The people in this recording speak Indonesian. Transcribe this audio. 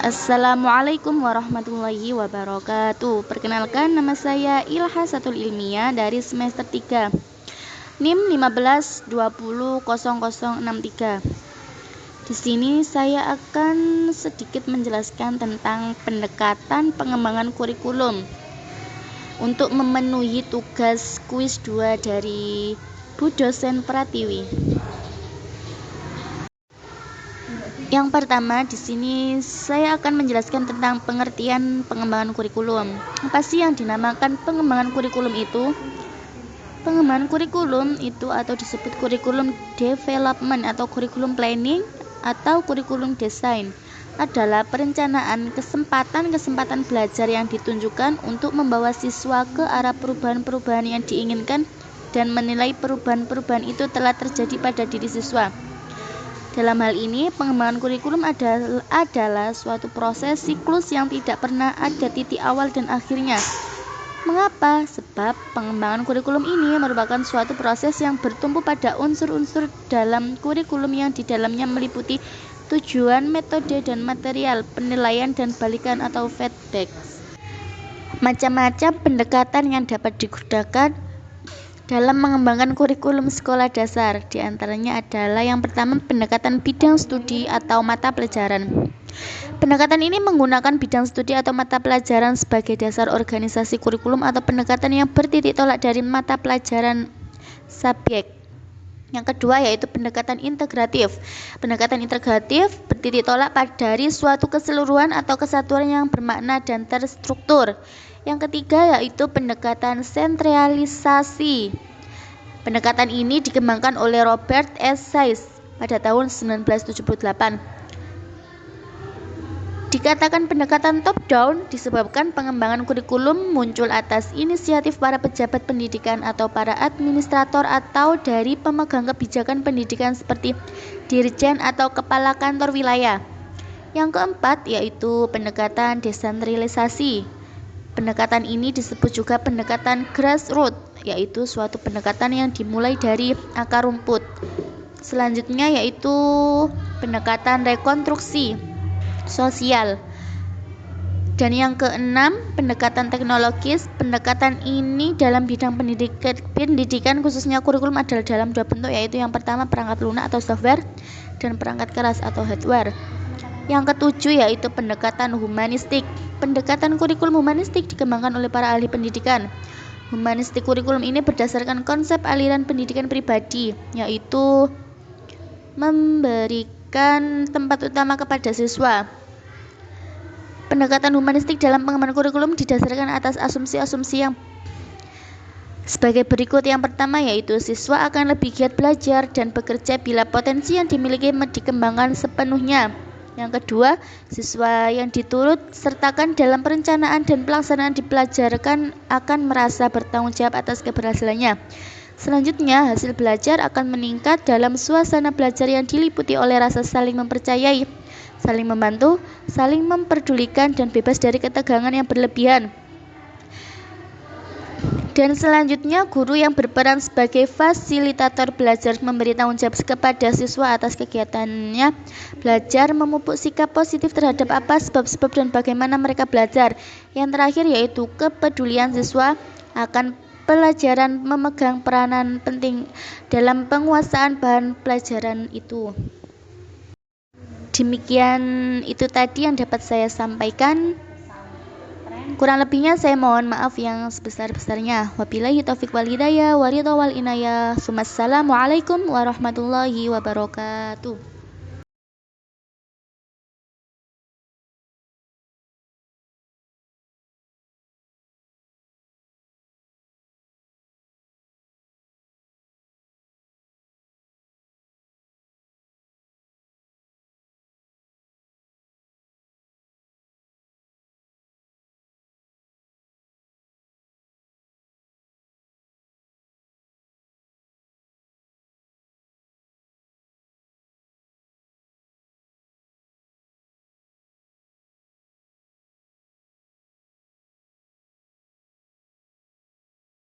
Assalamualaikum warahmatullahi wabarakatuh. Perkenalkan, nama saya Ilhasatul Ilmiah dari semester 3 NIM 15200063. Di sini saya akan sedikit menjelaskan tentang pendekatan pengembangan kurikulum untuk memenuhi tugas kuis 2 dari Bu Dosen Pratiwi. Yang pertama, di sini saya akan menjelaskan tentang pengertian pengembangan kurikulum. Apa sih yang dinamakan pengembangan kurikulum itu? Pengembangan kurikulum itu atau disebut kurikulum development atau kurikulum planning atau kurikulum design adalah perencanaan kesempatan belajar yang ditunjukkan untuk membawa siswa ke arah perubahan-perubahan yang diinginkan dan menilai perubahan-perubahan itu telah terjadi pada diri siswa. Dalam hal ini, pengembangan kurikulum adalah suatu proses siklus yang tidak pernah ada titik awal dan akhirnya. Mengapa? Sebab pengembangan kurikulum ini merupakan suatu proses yang bertumpu pada unsur-unsur dalam kurikulum yang di dalamnya meliputi tujuan, metode, dan material, penilaian, dan balikan atau feedback. Macam-macam pendekatan yang dapat digunakan dalam mengembangkan kurikulum sekolah dasar. Di antaranya adalah yang pertama, pendekatan bidang studi atau mata pelajaran. Pendekatan ini menggunakan bidang studi atau mata pelajaran sebagai dasar organisasi kurikulum atau pendekatan yang bertitik tolak dari mata pelajaran subjek. Yang kedua yaitu pendekatan integratif. Pendekatan integratif bertitik tolak dari suatu keseluruhan atau kesatuan yang bermakna dan terstruktur. Yang ketiga yaitu pendekatan sentralisasi. Pendekatan ini dikembangkan oleh Robert S. Sayce pada tahun 1978. Dikatakan pendekatan top-down disebabkan pengembangan kurikulum muncul atas inisiatif para pejabat pendidikan atau para administrator atau dari pemegang kebijakan pendidikan seperti dirjen atau kepala kantor wilayah. Yang keempat yaitu pendekatan desentralisasi. Pendekatan ini disebut juga pendekatan grassroots, yaitu suatu pendekatan yang dimulai dari akar rumput. Selanjutnya yaitu pendekatan rekonstruksi sosial. Dan yang keenam, pendekatan teknologis. Pendekatan ini dalam bidang pendidikan khususnya kurikulum adalah dalam dua bentuk, yaitu yang pertama perangkat lunak atau software dan perangkat keras atau hardware. Yang ketujuh yaitu pendekatan humanistik. Pendekatan kurikulum humanistik dikembangkan oleh para ahli pendidikan. Humanistik kurikulum ini berdasarkan konsep aliran pendidikan pribadi, yaitu memberikan tempat utama kepada siswa. Pendekatan humanistik dalam pengembangan kurikulum didasarkan atas asumsi-asumsi yang sebagai berikut. Yang pertama yaitu siswa akan lebih giat belajar dan bekerja bila potensi yang dimiliki dikembangkan sepenuhnya. Yang kedua, siswa yang diturut sertakan dalam perencanaan dan pelaksanaan dipelajarkan akan merasa bertanggung jawab atas keberhasilannya. Selanjutnya, hasil belajar akan meningkat dalam suasana belajar yang diliputi oleh rasa saling mempercayai, saling membantu, saling memperdulikan, dan bebas dari ketegangan yang berlebihan. Dan selanjutnya, guru yang berperan sebagai fasilitator belajar memberi tanggung jawab kepada siswa atas kegiatannya belajar, memupuk sikap positif terhadap apa sebab-sebab dan bagaimana mereka belajar. Yang terakhir yaitu kepedulian siswa akan pelajaran, memegang peranan penting dalam penguasaan bahan pelajaran itu. Demikian itu tadi yang dapat saya sampaikan. Kurang lebihnya saya mohon maaf yang sebesar-besarnya. Wabillahi taufiq wal hidayah, wa ridha wal inayah. Assalamualaikum warahmatullahi wabarakatuh.